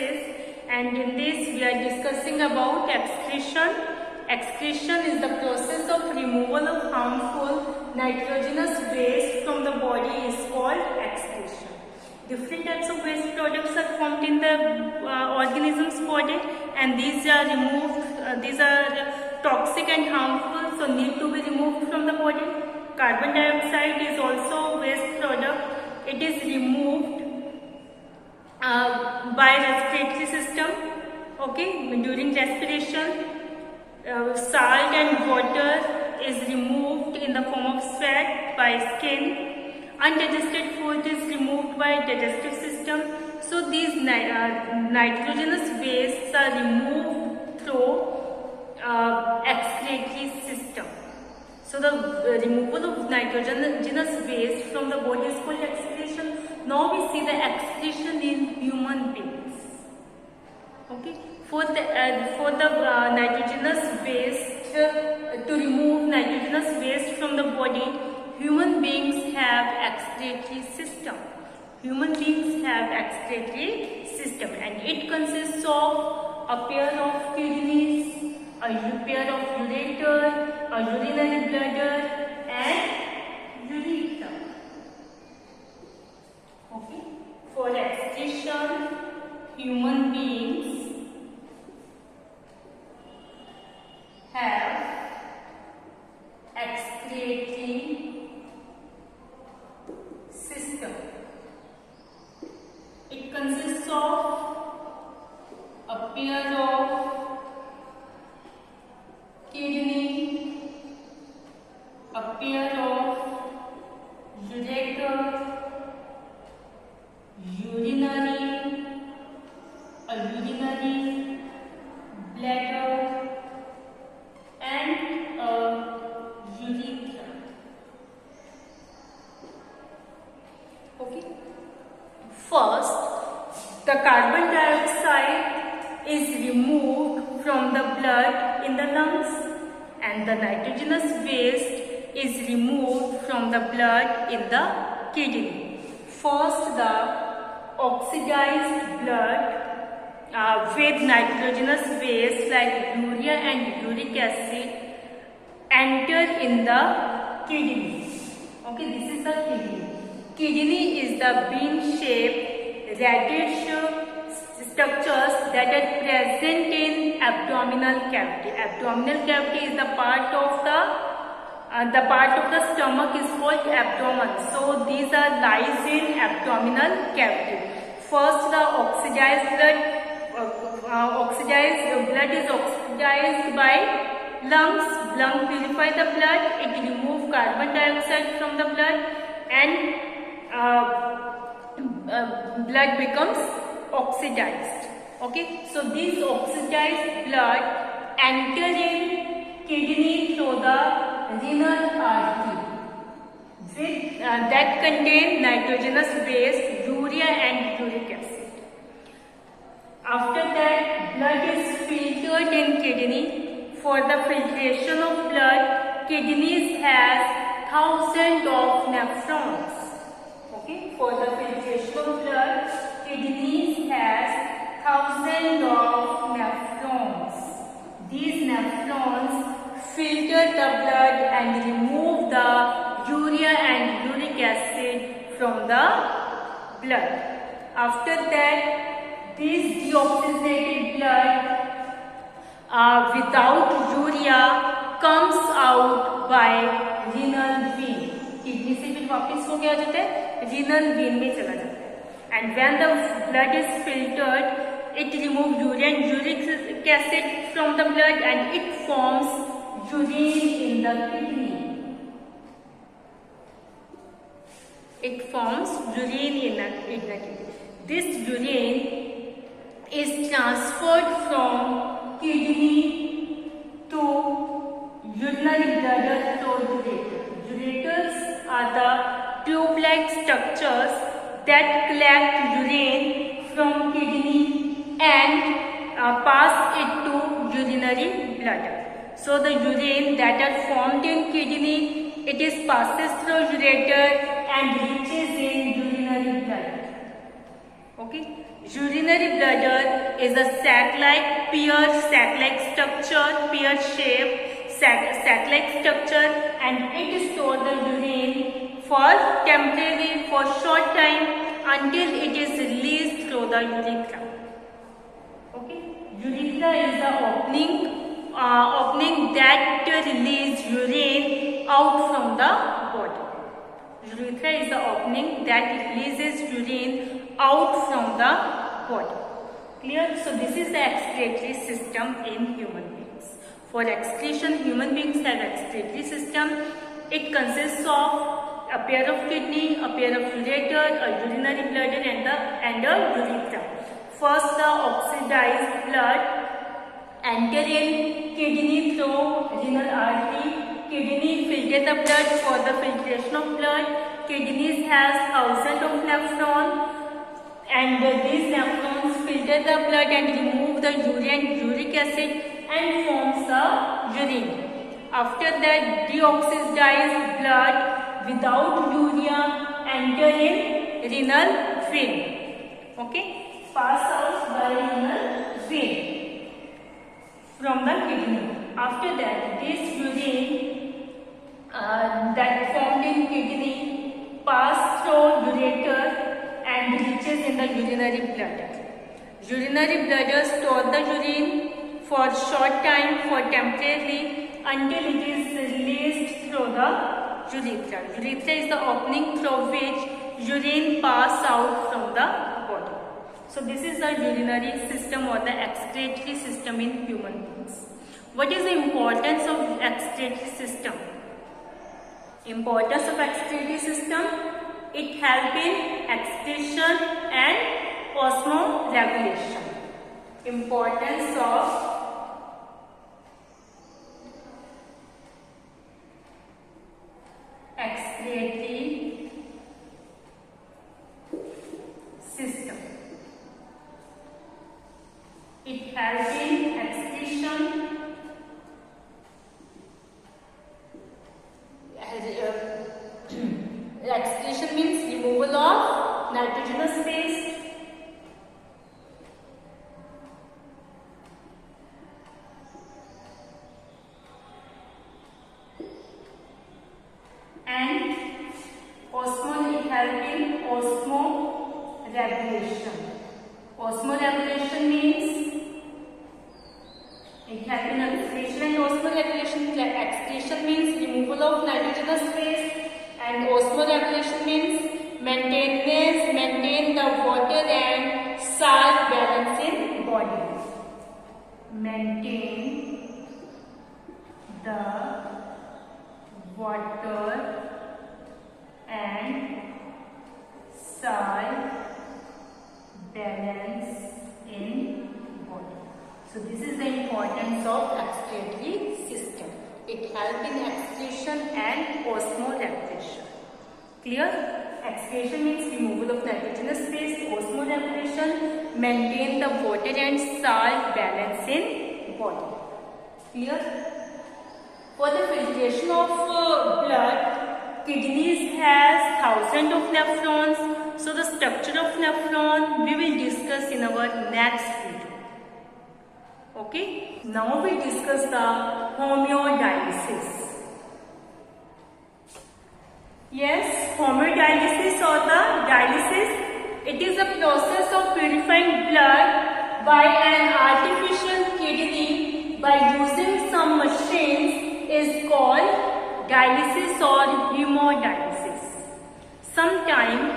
process, and in this we are discussing about excretion. Excretion is the process of removal of harmful nitrogenous waste from the body is called excretion. Different types of waste products are formed in the organism's body, and these are removed. These are toxic and harmful, so need to be removed from the body. Carbon dioxide is also a waste product. It is removed by respiratory system. Okay, during respiration. Salt and water is removed in the form of sweat by skin. Undigested food is removed by digestive system. So these nitrogenous wastes are removed through excretory system. So the removal of nitrogenous waste from the body is called excretion. Now we see the excretion in human beings. Okay. For the nitrogenous waste, to remove nitrogenous waste from the body, human beings have excretory system. Human beings have excretory system, and it consists of a pair of kidneys, a pair of ureter, a urinary bladder, and urethra. Okay. For excretion, human beings have excretory system. It consists of a pair of kidney, a pair of ureter, a urinary bladder, and a urethra. Okay. First, the carbon dioxide is removed from the blood in the lungs, and the nitrogenous waste is removed from the blood in the kidney. First, the oxidized blood with nitrogenous waste like urea and uric acid enter in the kidney. Okay, this is the kidney. Kidney is the bean-shaped reddish structures that are present in abdominal cavity. Abdominal cavity is the part of the stomach is called abdomen. So these are lies in abdominal cavity. First, the oxidized blood is oxidized by lungs. Lung purify the blood. It remove carbon dioxide from the blood, and blood becomes oxidized. Okay, so this oxidized blood enter in kidney through the renal artery with that contain nitrogenous waste, urea and uric acid. After that, blood is filtered in kidney. For the filtration of blood, kidneys has thousands of nephrons. Okay, for the filtration of blood, kidneys has thousands of nephrons. These nephrons filter the blood and remove the urea and uric acid from the blood. After that, this deoxygenated blood without urea comes out by renal vein. Kidney से फिर वापस हो गया जाता है renal vein में चला जाता है. And when the blood is filtered, it removes urea and uric acid from the blood, and it forms urine in the kidney. It forms urine in the kidney. This urine is transferred from kidney to urinary bladder through ureter. Ureters are the tube-like structures that collect urine from kidney and pass it to urinary bladder. So the urine that are formed in kidney, it is passes through ureter and reaches in urinary bladder. Okay, urinary bladder is a sac-like, sac-like structure, pear-shaped sac-like structure, and it stores the urine for temporarily for short time until it is released through the urethra. Okay, urethra is the opening that releases urine out from the body. Urethra is the opening that releases urine out from the body. Clear? So this is the excretory system in human beings. For excretion, human beings have excretory system. It consists of a pair of kidney, a pair of ureter, a urinary bladder, and a urethra. First, the oxidized blood enter in kidney through renal artery. Kidney filter the blood for the filtration of blood. Kidneys has thousands of nephrons, and these nephrons filter the blood and remove the urea and uric acid and forms the urine. After that, deoxidized blood without urea enter in renal vein. Okay, pass out by renal vein from the kidney. After that, this urine that formed in kidney pass through ureter and reaches in the urinary bladder. Urinary bladder stores the urine for short time, for temporarily, until it is released through the urethra. Urethra is the opening through which urine pass out from the body. So this is the urinary system or the excretory system in human beings. What is the importance of excretory system? Importance of excretory system: it helps in excretion and osmoregulation. Importance of excretory system: it helps in excretion excretion means removal of nitrogenous waste, and it helps in osmoregulation. Osmoregulation means it helps in excretion and osmoregulation. Excretion means removal of nitrogenous waste, and osmoregulation means maintain the water and salt balance in body. Maintain the water and salt balance in body. So this is the importance of excretory system. It helps in excretion and osmoregulation. Clear? Excretion means removal of nitrogenous waste. Osmoregulation, maintain the water and salt balance in body. Clear? For the filtration of blood, kidneys has thousands of nephrons. So the structure of nephron we will discuss in our next video. Okay, now we discuss the hemodialysis. Yes, hemodialysis or the dialysis, it is a process of purifying blood by an artificial kidney by using some machines is called dialysis or hemodialysis. Sometimes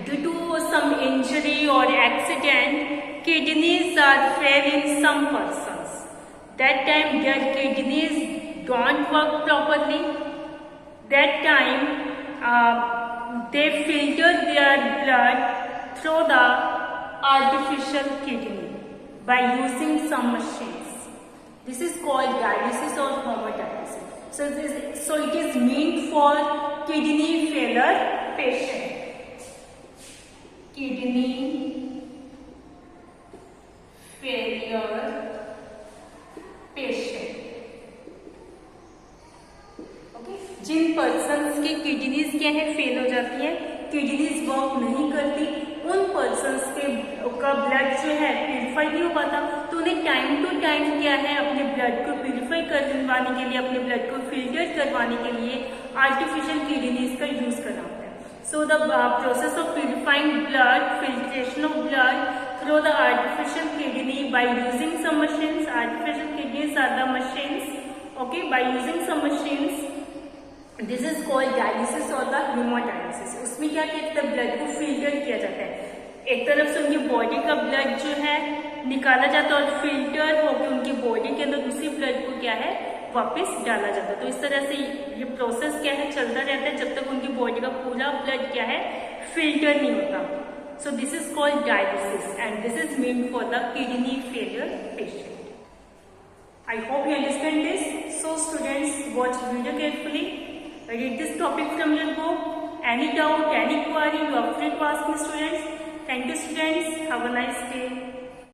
due to some injury or accident, kidneys are failed in some persons. That time their kidneys don't work properly. That time they filter their blood through the artificial kidney by using some machines. This is called dialysis or hemodialysis. So it is meant for kidney failure patient. Kidney failure patient. Okay? Jin persons की kidneys क्या है fail हो जाती है, kidneys work नहीं करती, उन person purify नहीं हो पाता, तो उन्हें टाइम टू टाइम क्या है अपने ब्लड को प्यूरिफाई करवाने के लिए, अपने ब्लड को फिल्टर करवाने के लिए आर्टिफिशियल किडनीज का यूज करना होता है। So the process of purifying blood, filtration of blood through the artificial kidney by using some machines. Artificial kidneys are the machines, okay, by using some machines. This is called dialysis or the hemodialysis. उसमें क्या कहते हैं, blood को filter किया जाता है। एक तरफ से उनकी बॉडी का ब्लड जो है निकाला जाता है और फिल्टर होकर उनकी बॉडी के अंदर दूसरी ब्लड को क्या है वापस डाला जाता है। तो इस तरह से ये प्रोसेस क्या है चलता रहता है जब तक उनकी बॉडी का पूरा ब्लड क्या है फिल्टर नहीं होता। So this is called dialysis and this is meant for the kidney failure patient. I hope you understand this. So students, watch video carefully. Read this topic from your book. Any doubt, any query, you are free to ask me students. Thank you students. Have a nice day.